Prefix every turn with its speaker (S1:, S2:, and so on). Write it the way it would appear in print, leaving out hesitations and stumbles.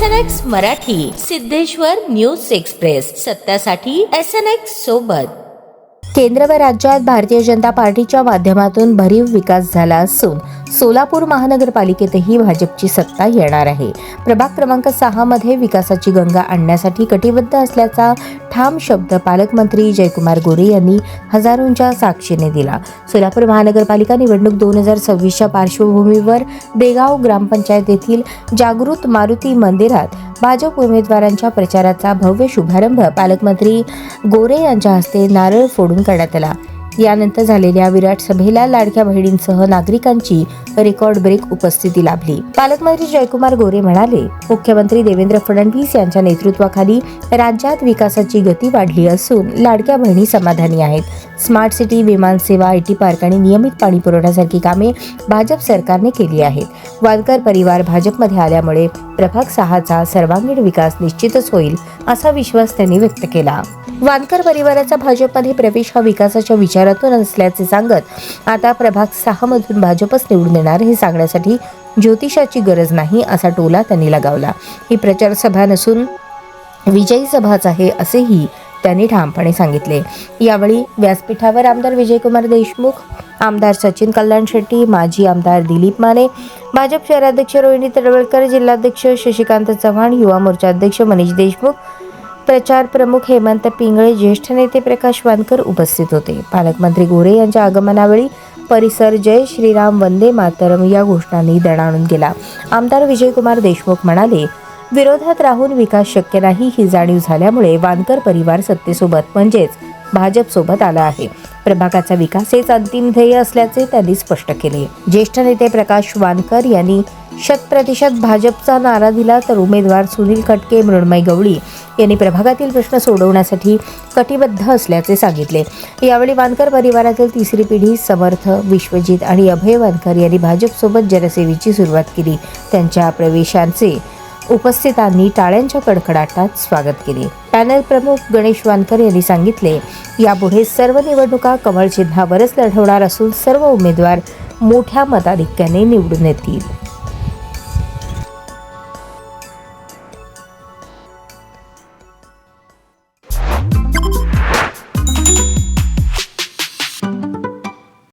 S1: SNX Marathi, Siddheshwar news express, सत्यासाठी SNX सोबत. केंद्र व राज्यात भारतीय जनता पार्टीच्या माध्यमातून भरीव विकास झाला असून सोलापूर महानगरपालिकेतही भाजपची सत्ता येणार आहे. प्रभाग क्रमांक 6 मध्ये विकासाची गंगा आणण्यासाठी कटिबद्ध असल्याचा ठाम शब्द पालकमंत्री जयकुमार गोरे यांनी हजारोंच्या साक्षीने दिला. सोलापूर महानगरपालिका निवडणूक 2026च्या पार्श्वभूमीवर बेगाव ग्रामपंचायत येथील जागृत मारुती मंदिरात भाजप उमेदवारांच्या प्रचाराचा भव्य शुभारंभ पालकमंत्री गोरे यांच्या हस्ते नारळ फोडून करण्यात आला. यानंतर झालेल्या विराट सभेला लाडक्या बहिणींसह नागरिकांची रेकॉर्ड ब्रेक उपस्थिती लाभली. पालकमंत्री जयकुमार गोरे म्हणाले, मुख्यमंत्री देवेंद्र फडणवीस यांच्या नेतृत्वाखाली राज्यात विकासाची गती वाढली असून लाडक्या बहिणी समाधानी आहेत. स्मार्ट सिटी, विमानसेवा, IT पार्क आणि नियमित पाणी पुरवठ्यासारखी कामे भाजप सरकारने केली आहेत. वानकर परिवार भाजपमध्ये आल्यामुळे प्रभाग 6चा सर्वांगीण विकास निश्चितच होईल असा विश्वास त्यांनी व्यक्त केला. वानकर परिवाराचा भाजपमध्ये प्रवेश हा विकासाच्या विचारातून असल्याचे सांगत आता प्रभाग 6 मधून भाजपच निवडून येणार हे सांगण्यासाठी ज्योतिषाची गरज नाही असा टोला त्यांनी लगावला. ही प्रचार सभा नसून विजयी सभाच आहे असेही त्यांनी ठामपणे सांगितले. यावेळी व्यासपीठावर आमदार विजयकुमार देशमुख, आमदार सचिन कल्याण शेट्टी, माजी आमदार दिलीप माने, भाजप शहराध्यक्ष रोहिणी तडवळकर, जिल्हाध्यक्ष शशिकांत चव्हाण, युवा मोर्चा अध्यक्ष मनीष देशमुख, प्रचार प्रमुख हेमंत पिंगळे, ज्येष्ठ नेते प्रकाश वानकर उपस्थित होते. पालकमंत्री गोरे यांच्या आगमनावेळी परिसर जय श्रीराम वंदे मातरम या घोषणांनी दणाणून गेला. आमदार विजयकुमार देशमुख म्हणाले, विरोधात राहून विकास शक्य नाही ही जाणीव झाल्यामुळे वानकर परिवार सत्तेसोबत म्हणजेच भाजप सोबत आला आहे. प्रभागाचा विकास हेच अंतिम ध्येय असल्याचे त्यांनी स्पष्ट केले. ज्येष्ठ नेते प्रकाश वानकर यांनी 100% भाजपचा नारा दिला तर उमेदवार सुनील खटके, मृण्मयी गवळी यांनी प्रभागातील प्रश्न सोडवण्यासाठी कटिबद्ध असल्याचे सांगितले. यावेळी वानकर परिवारातील तिसरी पिढी समर्थ, विश्वजित आणि अभय वानकर यांनी भाजपसोबत जनसेवेची सुरुवात केली. त्यांच्या प्रवेशांचे उपस्थितांनी टाळ्यांच्या कडकडाटात स्वागत केले. पॅनल प्रमुख गणेश वानकर यांनी सांगितले, यापुढे सर्व निवडणुका कमळ चिन्हावरच लढवणार असून सर्व उमेदवार मोठ्या मताधिक्याने निवडून येतील.